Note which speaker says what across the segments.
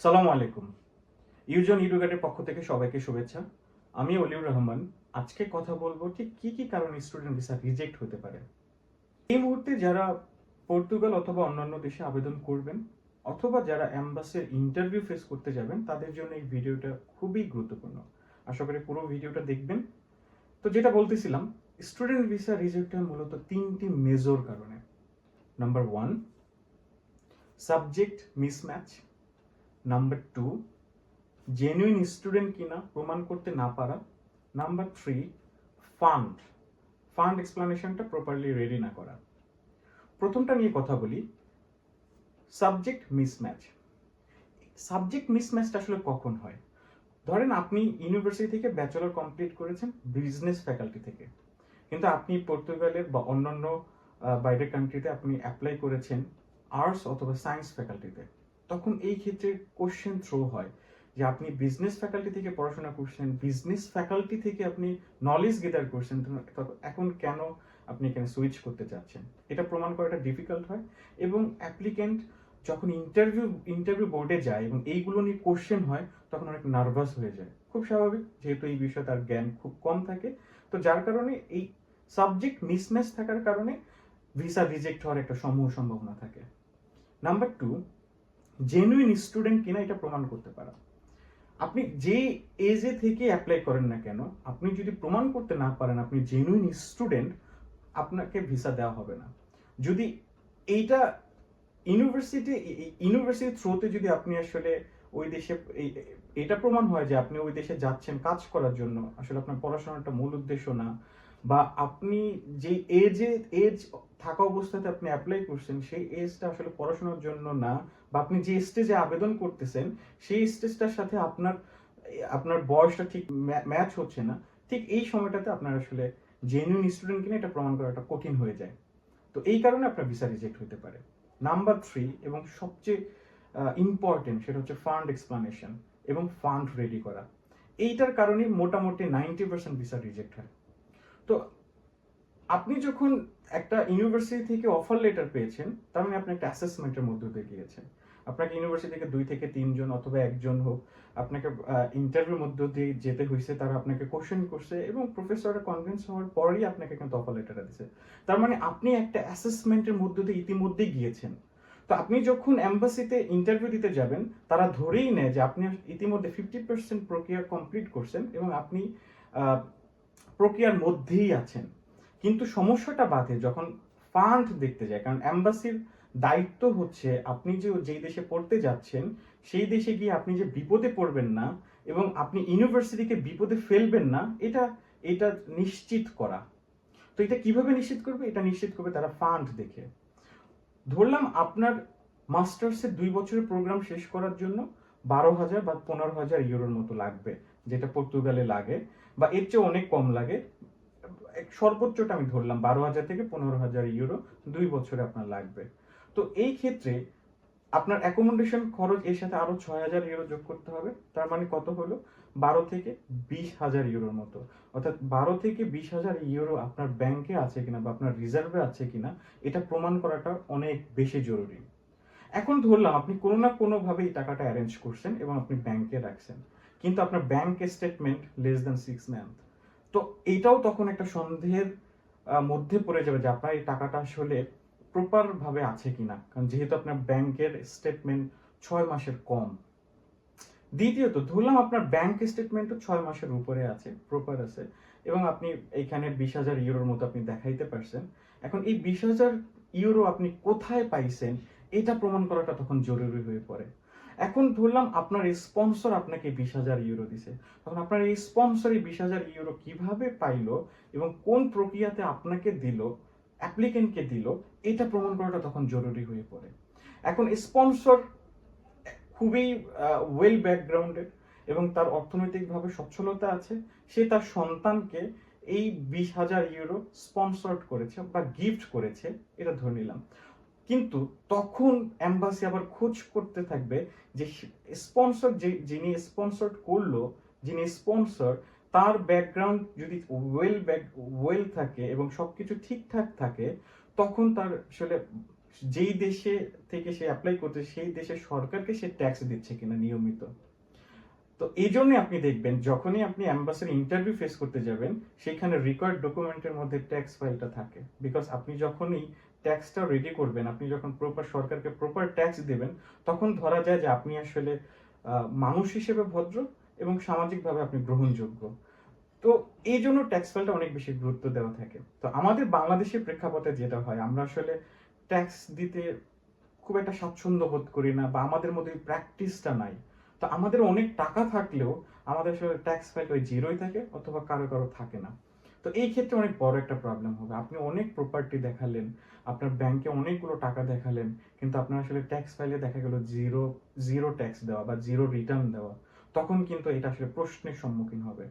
Speaker 1: সালাম আলাইকুম। ইউজন এডুকেটের পক্ষ থেকে সবাইকে শুভেচ্ছা। আমি অলিউর রহমান। আজকে কথা বলবো ঠিক কি কি কারণে স্টুডেন্ট ভিসা রিজেক্ট হতে পারে। এই মুহূর্তে যারা পর্তুগাল অথবা অন্যান্য দেশে আবেদন করবেন অথবা যারা অ্যাম্বাসির ইন্টারভিউ ফেস করতে যাবেন তাদের জন্য এই ভিডিওটা খুবই গুরুত্বপূর্ণ। আশা করি পুরো ভিডিওটা দেখবেন। তো যেটা বলতেছিলাম, স্টুডেন্ট ভিসা রিজেক্ট হয় মূলত তিনটি মেজর কারণে। Number 1, subject mismatch. Number 2, genuine student কিনা প্রমাণ করতে না পারা। নাম্বার 3, ফান্ড ফান্ড এক্সপ্লানেশনটা প্রপারলি রেডি না করা। প্রথমটা নিয়ে কথা বলি, সাবজেক্ট মিসম্যাচ। সাবজেক্ট মিসম্যাচটা আসলে কখন হয়? ধরেন আপনি ইউনিভার্সিটি থেকে ব্যাচেলর কমপ্লিট করেছেন বিজনেস ফ্যাকাল্টি থেকে, কিন্তু আপনি পর্তুগালের বা অন্যান্য বাইরের কান্ট্রিতে আপনি অ্যাপ্লাই করেছেন আর্টস অথবা সায়েন্স ফ্যাকাল্টিতে। তখন এই ক্ষেত্রে কোশ্চেন থ্রো হয় যে আপনি বিজনেস ফ্যাকাল্টি থেকে পড়াশোনা করছেন, বিজনেস ফ্যাকাল্টি থেকে আপনি নলেজ গেদার করছেন, এখন কেন আপনি এখানে সুইচ করতে চাচ্ছেন? এটা প্রমাণ করাটা ডিফিকাল্ট হয় এবং অ্যাপ্লিকেন্ট যখন ইন্টারভিউ বোর্ডে যায় এবং এইগুলো নিয়ে কোশ্চেন হয় তখন অনেক নার্ভাস হয়ে যায়। খুব স্বাভাবিক, যেহেতু এই বিষয়ে তার জ্ঞান খুব কম থাকে। তো যার কারণে এই সাবজেক্ট মিসম্যাচ থাকার কারণে ভিসা রিজেক্ট হওয়ার একটা সমূহ সম্ভাবনা থাকে। নাম্বার 2, জেনুইন স্টুডেন্ট কিনা এটা প্রমাণ করতে পারা। আপনি যে এজে থেকে অ্যাপ্লাই করেন না কেন, আপনি যদি প্রমাণ করতে না পারেন আপনি জেনুইন স্টুডেন্ট, আপনাকে ভিসা দেওয়া হবে না। যদি এইটা ইউনিভার্সিটির থ্রুতে যদি আপনি আসলে ওই দেশে এটা প্রমাণ হয় যে আপনি ওই দেশে যাচ্ছেন কাজ করার জন্য, আসলে আপনার পড়াশোনাটা মূল উদ্দেশ্য না, বা আপনি যে এজ থাকা অবস্থাতে আপনি অ্যাপ্লাই করছেন সেই এজটা আসলে পড়াশোনার জন্য না, বা আপনি যে স্টেজে আবেদন করতেছেন সেই স্টেজটার সাথে আপনার আপনার বয়সটা ঠিক ম্যাচ হচ্ছে না, ঠিক এই সময়টাতে আপনার আসলে জেনুইন স্টুডেন্ট কিনা এটা প্রমাণ করাটা কঠিন হয়ে যায়। তো এই কারণে আপনার ভিসা রিজেক্ট হতে পারে। নাম্বার 3 এবং সবচেয়ে ইম্পর্টেন্ট, সেটা হচ্ছে ফান্ড এক্সপ্লানেশন এবং ফান্ড রেডি করা। এইটার কারণে মোটামুটি 90% ভিসা রিজেক্ট হয়। তো আপনি যখন একটা ইউনিভার্সিটি থেকে অফার লেটার পেয়েছেন, তার মানে আপনি একটা অ্যাসেসমেন্টের মধ্য দিয়ে গিয়েছেন। আপনাকে ইউনিভার্সিটি থেকে 2 থেকে 3 জন অথবা একজন হোক, আপনাকে ইন্টারভিউর মধ্য দিয়ে যেতে হয়েছে, তারা আপনাকে কোশ্চেন করছে এবং প্রফেসররা কনভিন্স হওয়ার পরেই আপনাকে কিন্তু অফার লেটারটা দিছে। তার মানে আপনি একটা অ্যাসেসমেন্টের মধ্য দিয়ে ইতিমধ্যেই গিয়েছেন। তো আপনি যখন এম্বাসিতে ইন্টারভিউ দিতে যাবেন, তারা ধরেই নেয় যে আপনি ইতিমধ্যে 50% প্রক্রিয়া কমপ্লিট করছেন এবং আপনি প্রক্রিয়ার মধ্যেই আছেন। কিন্তু সমস্যাটা বাধে যখন ফান্ড দেখতে যায়, কারণ এম্বাসির দায়িত্ব হচ্ছে আপনি যেই দেশে পড়তে যাচ্ছেন সেই দেশে গিয়ে আপনি যে বিপদে পড়বেন না এবং আপনি ইউনিভার্সিটিকে বিপদে ফেলবেন না, এটা এটা নিশ্চিত করা। তো এটা কিভাবে নিশ্চিত করবে? এটা নিশ্চিত করবে তারা ফান্ড দেখে। ধরলাম আপনার মাস্টার্সের 2 বছরের প্রোগ্রাম শেষ করার জন্য 12,000 বা 15,000 ইউরোর মতো লাগবে, যেটা পর্তুগালে লাগে, বা এর চেয়ে অনেক কম লাগে। সর্বোচ্চটা আমি ধরলাম 12,000 থেকে 15,000 ইউরো 2 বছরে আপনার লাগবে। তো এই ক্ষেত্রে আপনার অ্যাকোমোডেশন খরচ এর সাথে আরো 6,000 ইউরো যোগ করতে হবে। তার মানে কত হলো? 12 থেকে 20,000 ইউরোর মতো। অর্থাৎ 12 থেকে 20,000 ইউরো আপনার ব্যাংকে আছে কিনা বা আপনার রিজার্ভে আছে কিনা এটা প্রমাণ করাটা অনেক বেশি জরুরি। এখন ধরলাম আপনি কোনো না কোনোভাবে এই টাকাটা অ্যারেঞ্জ করছেন এবং আপনি ব্যাংকে রাখছেন, কিন্তু আপনার bank statement less than 6 month. তো এইটাও তখন একটা সন্দেহের মধ্যে পড়ে যাবে যে আপনার এই টাকাটা আসলে প্রপার ভাবে আছে কিনা, কারণ যেহেতু আপনার ব্যাংকের স্টেটমেন্ট 6 মাসের কম। দ্বিতীয়ত ধরলাম আপনার ব্যাংক স্টেটমেন্টও 6 মাসের উপরে আছে, প্রপার আছে, এবং আপনি এখানে 20,000 ইউরোর মতো আপনি দেখাইতে পারছেন। এখন এই 20,000 ইউরো আপনি কোথায় পাইছেন এটা প্রমাণ করাটা তখন জরুরি হয়ে পড়ে। এখন ধরলাম আপনার স্পন্সর আপনাকে 20,000 ইউরো দিছে, তখন আপনার এই স্পন্সর এই 20,000 ইউরো কিভাবে পাইলো এবং কোন প্রক্রিয়াতে আপনাকে দিল, অ্যাপ্লিকেন্টকে দিল, এটা প্রমাণ করাটা তখন জরুরি হয়ে পড়ে। এখন স্পন্সর খুবই ওয়েল ব্যাকগ্রাউন্ডেড এবং তার অর্থনৈতিকভাবে সচ্ছলতা আছে, সে তার সন্তানকে এই 20,000 ইউরো স্পন্সর্ড করেছে বা গিফট করেছে, এটা ধরে নিলাম। কিন্তু তখন এম্বাসি আবার খোঁজ করতে থাকবে যে স্পন্সর যিনি স্পন্সর করলো, যিনি স্পন্সর, তার ব্যাকগ্রাউন্ড যদি ওয়েল থাকে এবং সবকিছু ঠিকঠাক থাকে, তখন তার আসলে যেই দেশে থেকে সে অ্যাপ্লাই করছে সেই দেশের সরকারকে সে ট্যাক্স দিচ্ছে কিনা নিয়মিত। তো এই জন্য আপনি দেখবেন যখনই আপনি অ্যাম্বাসির ইন্টারভিউ ফেস করতে যাবেন সেখানে রিকোয়ার্ড ডকুমেন্টের মধ্যে ট্যাক্স ফাইলটা থাকে, বিকজ আপনি যখনই ট্যাক্সটা রেডি করবেন, আপনি যখন প্রপার সরকারকে প্রপার ট্যাক্স দেবেন, তখন ধরা যায় যে আপনি আসলে মানুষ হিসেবে ভদ্র এবং সামাজিকভাবে আপনি গ্রহণযোগ্য। তো এই জন্য ট্যাক্স ফাইলটা অনেক বেশি গুরুত্ব দেওয়া থাকে। তো আমাদের বাংলাদেশের প্রেক্ষাপটে যেটা হয়, আমরা আসলে ট্যাক্স দিতে খুব একটা স্বাচ্ছন্দ্য বোধ করি না, বা আমাদের মধ্যে প্র্যাকটিসটা নাই। তো আমাদের অনেক টাকা থাকলেও আমাদের আসলে ট্যাক্স ফাইল ওই জিরোই থাকে, অথবা কারো কারো থাকে না। তো এই ক্ষেত্রে অনেক বড় একটা প্রবলেম হবে। আপনি অনেক প্রপার্টি দেখালেন, আপনার ব্যাংকে অনেকগুলো টাকা দেখালেন, কিন্তু আপনার আসলে ট্যাক্স ফাইলে দেখা গেল জিরো, জিরো ট্যাক্স দেওয়া বা জিরো রিটার্ন দেওয়া। তখন কিন্তু এটা আসলে প্রশ্নের সম্মুখীন হবে।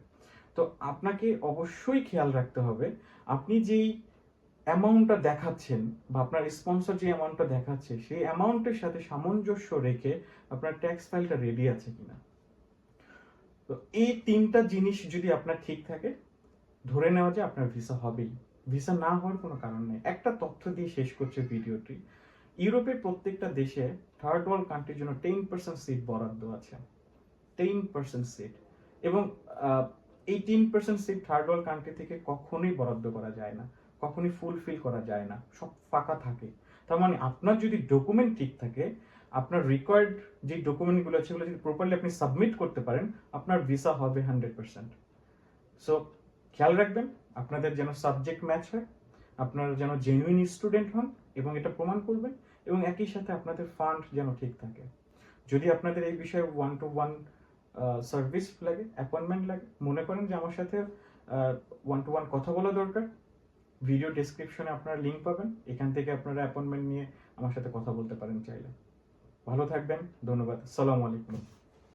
Speaker 1: তো আপনাকে অবশ্যই খেয়াল রাখতে হবে আপনি যেই অ্যামাউন্টটা দেখাচ্ছেন, বা আপনার স্পন্সর যে অ্যামাউন্টটা দেখাচ্ছে সেই অ্যামাউন্টের সাথে সামঞ্জস্য রেখে আপনার ট্যাক্স ফাইলটা রেডি আছে কিনা। তো এই তিনটা জিনিস যদি আপনার ঠিক থাকে, ধরে নেওয়া যায় আপনার ভিসা হবেই। ভিসা না হওয়ার কোনো কারণ নেই। একটা তথ্য দিয়ে শেষ করছে ভিডিওটি। ইউরোপের প্রত্যেকটা দেশে থার্ড ওয়ার্ল্ড কান্ট্রির জন্য 10% সিট বরাদ্দ আছে। 10% সিট। এবং এই 10% সিট থার্ড ওয়ার্ল্ড কান্ট্রি থেকে কখনোই বরাদ্দ করা যায় না, কখনোই ফুলফিল করা যায় না, সব ফাঁকা থাকে। তার মানে আপনার যদি ডকুমেন্ট ঠিক থাকে, আপনার রিকোয়ার্ড যে ডকুমেন্টগুলো আছে সেগুলো যদি প্রপারলি আপনি সাবমিট করতে পারেন, আপনার ভিসা হবে 100%। সো খেয়াল রাখবেন আপনাদের যেন সাবজেক্ট ম্যাচ হয়, আপনারা যেন জেনুইন স্টুডেন্ট হন এবং এটা প্রমাণ করবেন, এবং একই সাথে আপনাদের ফান্ড যেন ঠিক থাকে। যদি আপনাদের এই বিষয়ে 1-to-1 সার্ভিস লাগে, অ্যাপয়েন্টমেন্ট লাগে, মনে করেন যে আমার সাথে 1-to-1 কথা বলা দরকার, ভিডিও ডেসক্রিপশনে আপনারা লিঙ্ক পাবেন, এখান থেকে আপনারা অ্যাপয়েন্টমেন্ট নিয়ে আমার সাথে কথা বলতে পারেন চাইলে। ভালো থাকবেন, ধন্যবাদ, আসসালামু আলাইকুম।